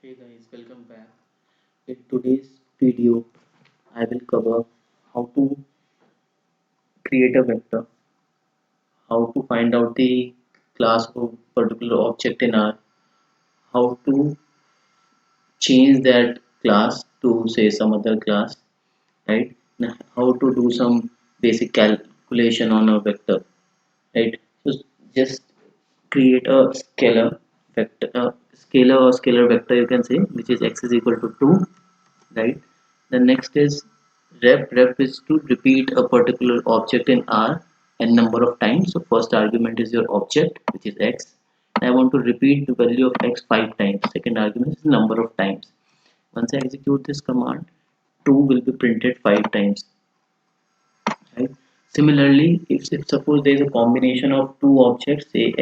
Hey guys, welcome back. In today's video, I will cover how to create a vector, how to find out the class of a particular object in R, how to change that class to say some other class, right? How to do some basic calculation on a vector, right? So just create a scalar vector, scalar or scalar vector you can say, which is x is equal to 2, right? The next is rep is to repeat a particular object in R n number of times. So first argument is your object, which is x. I want to repeat the value of x 5 times. Second argument is number of times. Once I execute this command, 2 will be printed 5 times, right? Similarly, if suppose there is a combination of two objects, say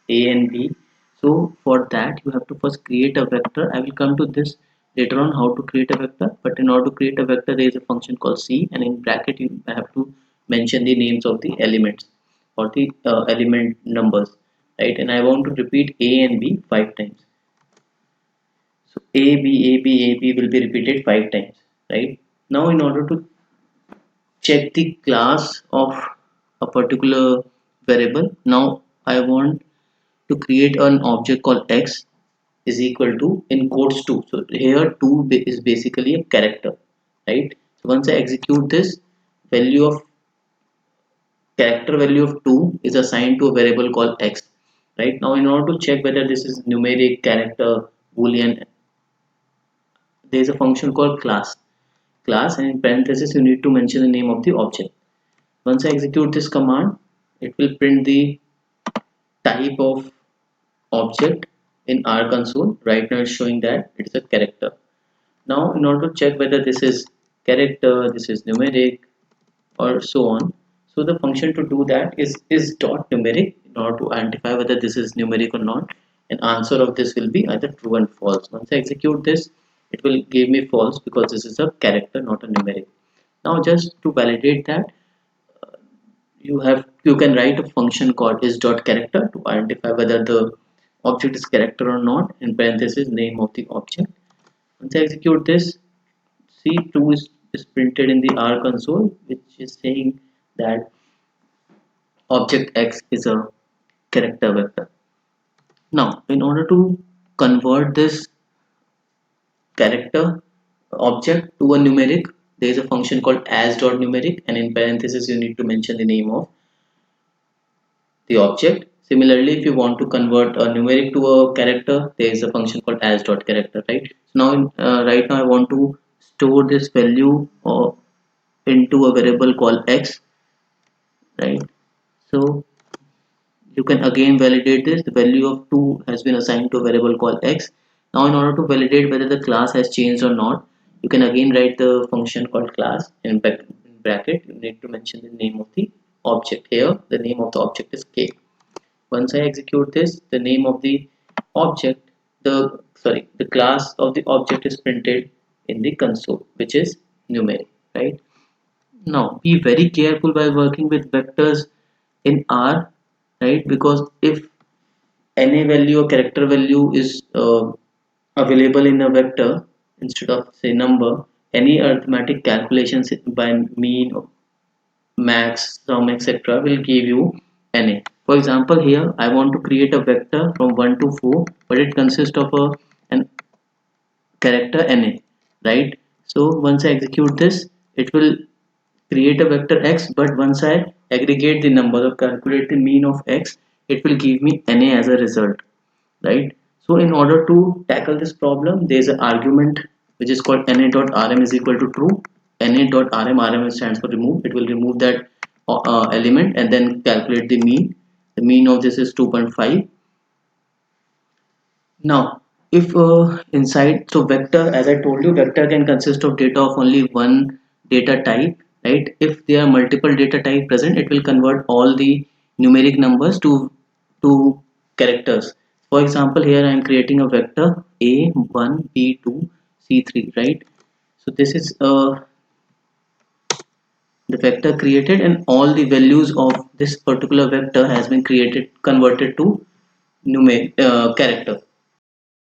a and b, so for that you have to first create a vector. I will come to this later on how to create a vector, but in order to create a vector there is a function called c, and in bracket you have to mention the names of the elements or the element numbers, right? And I want to repeat a and b 5 times. So a b will be repeated 5 times, right? Now in order to check the class of a particular variable. Now I want to create an object called x is equal to in quotes 2. So here 2 is basically a character, right? So once I execute this, value of character value of 2 is assigned to a variable called x, right? Now in order to check whether this is numeric, character, boolean, there is a function called class, and in parentheses you need to mention the name of the object. Once I execute this command, it will print the type of object in R console. Right now it's showing that it is a character. Now in order to check whether this is character, this is numeric, or so on, so the function to do that is dot numeric in order to identify whether this is numeric or not, and answer of this will be either true and false. Once I execute this, it will give me false because this is a character, not a numeric. Now just to validate that, you can write a function called is dot character to identify whether the object is character or not, in parenthesis name of the object. Once I execute this, c2 is printed in the R console, which is saying that object x is a character vector. Now in order to convert this character object to a numeric, there is a function called as dot numeric, and in parenthesis you need to mention the name of the object. Similarly, if you want to convert a numeric to a character, there is a function called as dot character, right? So now, right now, I want to store this value into a variable called x, right? So you can again validate this. The value of 2 has been assigned to a variable called x. Now, in order to validate whether the class has changed or not, you can again write the function called class in bracket. You need to mention the name of the object here. The name of the object is k. Once I execute this, the name of the object, the class of the object is printed in the console, which is numeric, right? Now, be very careful while working with vectors in R, right? Because if any value or character value is available in a vector instead of say number, any arithmetic calculations by mean, max, sum, etc. will give you NA. For example, here I want to create a vector from 1 to 4, but it consists of an character NA, right? So once I execute this, it will create a vector x, but once I aggregate the number or calculate the mean of x, it will give me NA as a result, right? So in order to tackle this problem, there is an argument which is called na.rm is equal to true. Na.rm stands for remove. It will remove that element and then calculate the mean. The mean of this is 2.5. Now if inside, so vector, as I told you, vector can consist of data of only one data type, right? If there are multiple data type present, it will convert all the numeric numbers to characters. For example, here I am creating a vector a1 b2 c3, right? So this is the vector created, and all the values of this particular vector has been created, converted to numeric character.